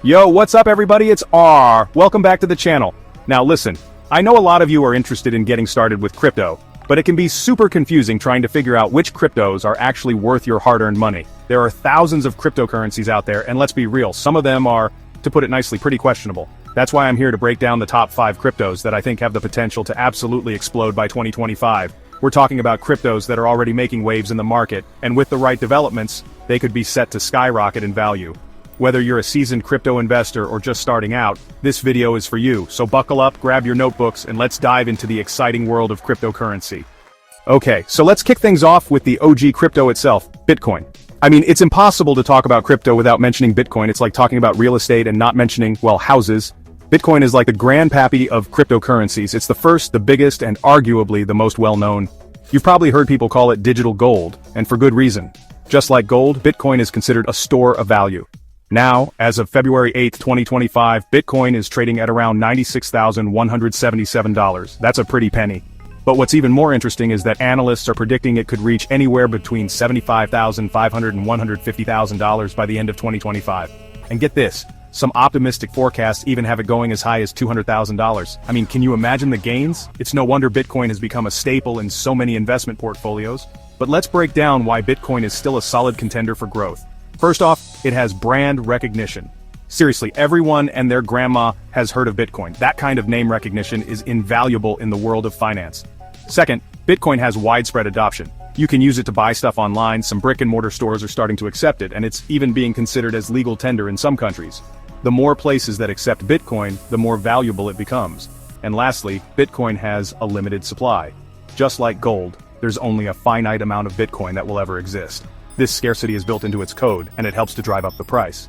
Yo, what's up everybody? It's R. Welcome back to the channel. Now listen, I know a lot of you are interested in getting started with crypto, but it can be super confusing trying to figure out which cryptos are actually worth your hard-earned money. There are thousands of cryptocurrencies out there, and let's be real, some of them are, to put it nicely, pretty questionable. That's why I'm here to break down the top 5 cryptos that I think have the potential to absolutely explode by 2025. We're talking about cryptos that are already making waves in the market, and with the right developments, they could be set to skyrocket in value. Whether you're a seasoned crypto investor or just starting out, this video is for you, so buckle up, grab your notebooks, and let's dive into the exciting world of cryptocurrency. Okay, so let's kick things off with the OG crypto itself, Bitcoin. I mean, it's impossible to talk about crypto without mentioning Bitcoin. It's like talking about real estate and not mentioning, well, houses. Bitcoin is like the grandpappy of cryptocurrencies. It's the first, the biggest, and arguably the most well-known. You've probably heard people call it digital gold, and for good reason. Just like gold, Bitcoin is considered a store of value. Now, as of February 8, 2025, Bitcoin is trading at around $96,177. That's a pretty penny. But what's even more interesting is that analysts are predicting it could reach anywhere between $75,500 and $150,000 by the end of 2025. And get this, some optimistic forecasts even have it going as high as $200,000. I mean, can you imagine the gains? It's no wonder Bitcoin has become a staple in so many investment portfolios. But let's break down why Bitcoin is still a solid contender for growth. First off, it has brand recognition. Seriously, everyone and their grandma has heard of Bitcoin. That kind of name recognition is invaluable in the world of finance. Second, Bitcoin has widespread adoption. You can use it to buy stuff online, some brick-and-mortar stores are starting to accept it, and it's even being considered as legal tender in some countries. The more places that accept Bitcoin, the more valuable it becomes. And lastly, Bitcoin has a limited supply. Just like gold, there's only a finite amount of Bitcoin that will ever exist. This scarcity is built into its code, and it helps to drive up the price.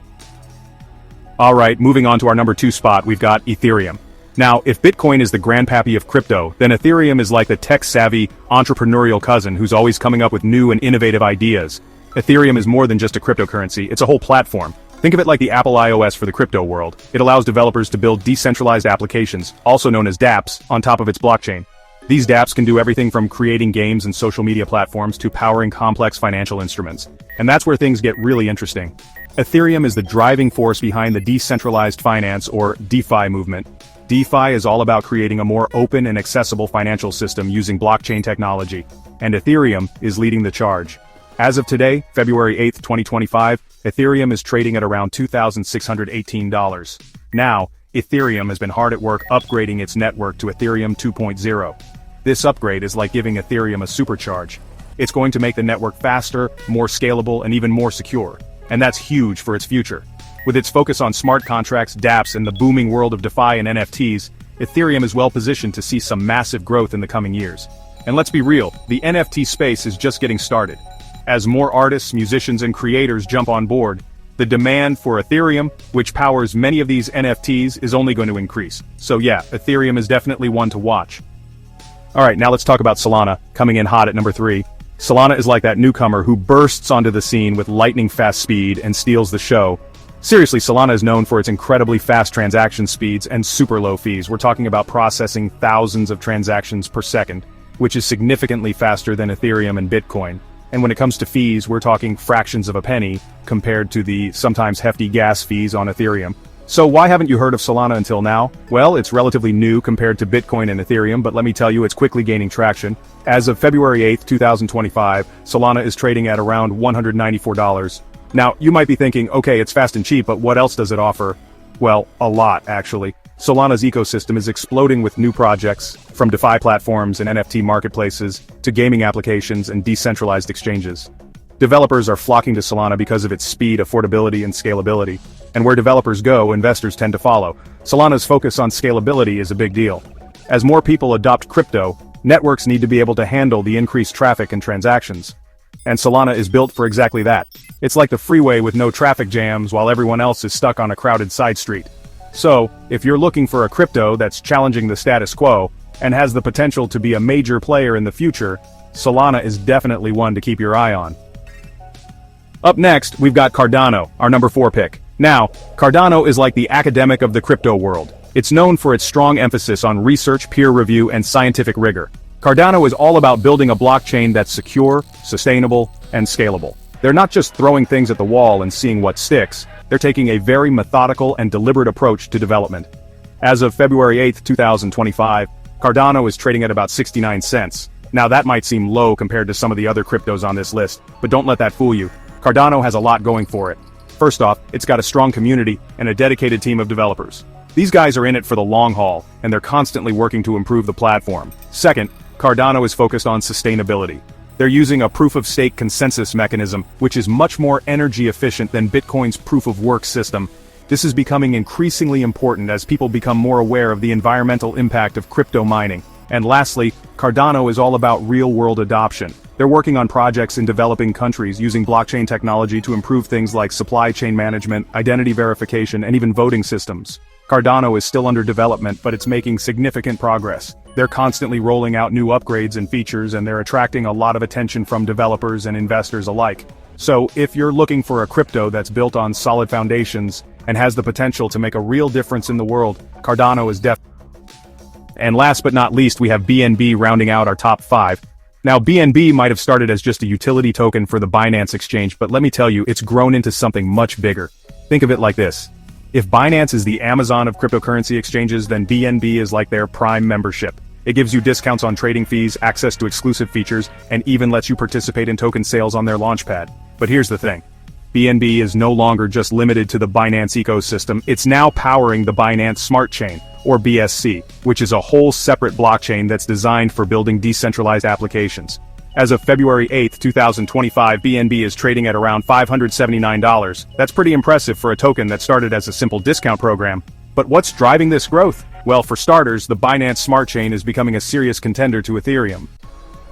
Alright, moving on to our number 2 spot, we've got Ethereum. Now, if Bitcoin is the grandpappy of crypto, then Ethereum is like the tech-savvy, entrepreneurial cousin who's always coming up with new and innovative ideas. Ethereum is more than just a cryptocurrency, it's a whole platform. Think of it like the Apple iOS for the crypto world. It allows developers to build decentralized applications, also known as dApps, on top of its blockchain. These dApps can do everything from creating games and social media platforms to powering complex financial instruments. And that's where things get really interesting. Ethereum is the driving force behind the decentralized finance or DeFi movement. DeFi is all about creating a more open and accessible financial system using blockchain technology. And Ethereum is leading the charge. As of today, February 8, 2025, Ethereum is trading at around $2,618. Now, Ethereum has been hard at work upgrading its network to Ethereum 2.0. This upgrade is like giving Ethereum a supercharge. It's going to make the network faster, more scalable, and even more secure. And that's huge for its future. With its focus on smart contracts, dApps, and the booming world of DeFi and NFTs, Ethereum is well positioned to see some massive growth in the coming years. And let's be real, the NFT space is just getting started. As more artists, musicians, and creators jump on board, the demand for Ethereum, which powers many of these NFTs, is only going to increase. So yeah, Ethereum is definitely one to watch. Alright, now let's talk about Solana, coming in hot at number 3. Solana is like that newcomer who bursts onto the scene with lightning-fast speed and steals the show. Seriously, Solana is known for its incredibly fast transaction speeds and super low fees. We're talking about processing thousands of transactions per second, which is significantly faster than Ethereum and Bitcoin. And when it comes to fees, we're talking fractions of a penny compared to the sometimes hefty gas fees on Ethereum. So why haven't you heard of Solana until now? Well, it's relatively new compared to Bitcoin and Ethereum, but let me tell you, it's quickly gaining traction. As of February 8, 2025, Solana is trading at around $194. Now, you might be thinking, okay, it's fast and cheap, but what else does it offer? Well, a lot, actually. Solana's ecosystem is exploding with new projects, from DeFi platforms and NFT marketplaces, to gaming applications and decentralized exchanges. Developers are flocking to Solana because of its speed, affordability, and scalability. And where developers go, investors tend to follow. Solana's focus on scalability is a big deal. As more people adopt crypto, networks need to be able to handle the increased traffic and transactions. And Solana is built for exactly that. It's like the freeway with no traffic jams while everyone else is stuck on a crowded side street. So, if you're looking for a crypto that's challenging the status quo, and has the potential to be a major player in the future, Solana is definitely one to keep your eye on. Up next, we've got Cardano, our number 4 pick. Now, Cardano is like the academic of the crypto world. It's known for its strong emphasis on research, peer review, and scientific rigor. Cardano is all about building a blockchain that's secure, sustainable, and scalable. They're not just throwing things at the wall and seeing what sticks, they're taking a very methodical and deliberate approach to development. As of February 8, 2025, Cardano is trading at about 69 cents. Now that might seem low compared to some of the other cryptos on this list, but don't let that fool you. Cardano has a lot going for it. First off, it's got a strong community and a dedicated team of developers. These guys are in it for the long haul, and they're constantly working to improve the platform. Second, Cardano is focused on sustainability. They're using a proof-of-stake consensus mechanism, which is much more energy efficient than Bitcoin's proof-of-work system. This is becoming increasingly important as people become more aware of the environmental impact of crypto mining. And lastly, Cardano is all about real-world adoption. They're working on projects in developing countries using blockchain technology to improve things like supply chain management, identity verification, and even voting systems. Cardano is still under development, but it's making significant progress. They're constantly rolling out new upgrades and features, and they're attracting a lot of attention from developers and investors alike. So, if you're looking for a crypto that's built on solid foundations and has the potential to make a real difference in the world, Cardano is definitely. And last but not least, we have BNB rounding out our top 5. Now, BNB might have started as just a utility token for the Binance exchange, but let me tell you, it's grown into something much bigger. Think of it like this. If Binance is the Amazon of cryptocurrency exchanges, then BNB is like their Prime membership. It gives you discounts on trading fees, access to exclusive features, and even lets you participate in token sales on their launchpad. But here's the thing. BNB is no longer just limited to the Binance ecosystem, it's now powering the Binance Smart Chain, or BSC, which is a whole separate blockchain that's designed for building decentralized applications. As of February 8, 2025, BNB is trading at around $579. That's pretty impressive for a token that started as a simple discount program. But what's driving this growth? Well, for starters, the Binance Smart Chain is becoming a serious contender to Ethereum.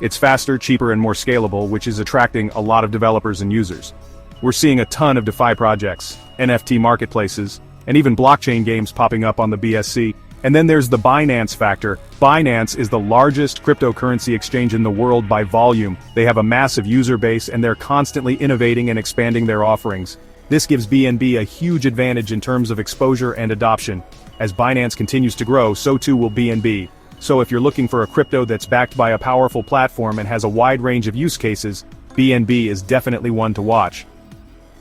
It's faster, cheaper, and more scalable, which is attracting a lot of developers and users. We're seeing a ton of DeFi projects, NFT marketplaces, and even blockchain games popping up on the BSC. And then there's the Binance factor. Binance is the largest cryptocurrency exchange in the world by volume. They have a massive user base and they're constantly innovating and expanding their offerings. This gives BNB a huge advantage in terms of exposure and adoption. As Binance continues to grow, so too will BNB. So if you're looking for a crypto that's backed by a powerful platform and has a wide range of use cases, BNB is definitely one to watch.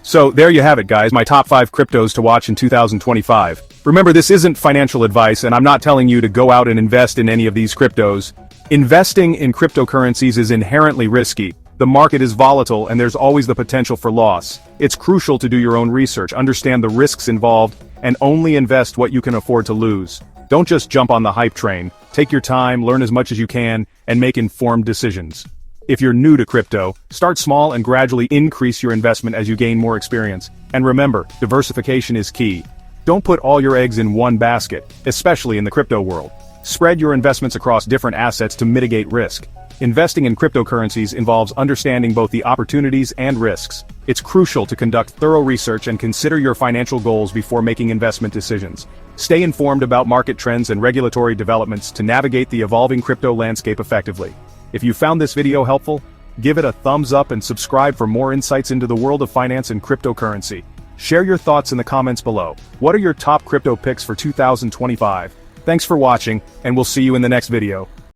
So there you have it, guys, my top 5 cryptos to watch in 2025. Remember, this isn't financial advice, and I'm not telling you to go out and invest in any of these cryptos. Investing in cryptocurrencies is inherently risky. The market is volatile, and there's always the potential for loss. It's crucial to do your own research, understand the risks involved, and only invest what you can afford to lose. Don't just jump on the hype train. Take your time, learn as much as you can, and make informed decisions. If you're new to crypto, start small and gradually increase your investment as you gain more experience. And remember, diversification is key. Don't put all your eggs in one basket, especially in the crypto world. Spread your investments across different assets to mitigate risk. Investing in cryptocurrencies involves understanding both the opportunities and risks. It's crucial to conduct thorough research and consider your financial goals before making investment decisions. Stay informed about market trends and regulatory developments to navigate the evolving crypto landscape effectively. If you found this video helpful, give it a thumbs up and subscribe for more insights into the world of finance and cryptocurrency. Share your thoughts in the comments below. What are your top crypto picks for 2025? Thanks for watching, and we'll see you in the next video.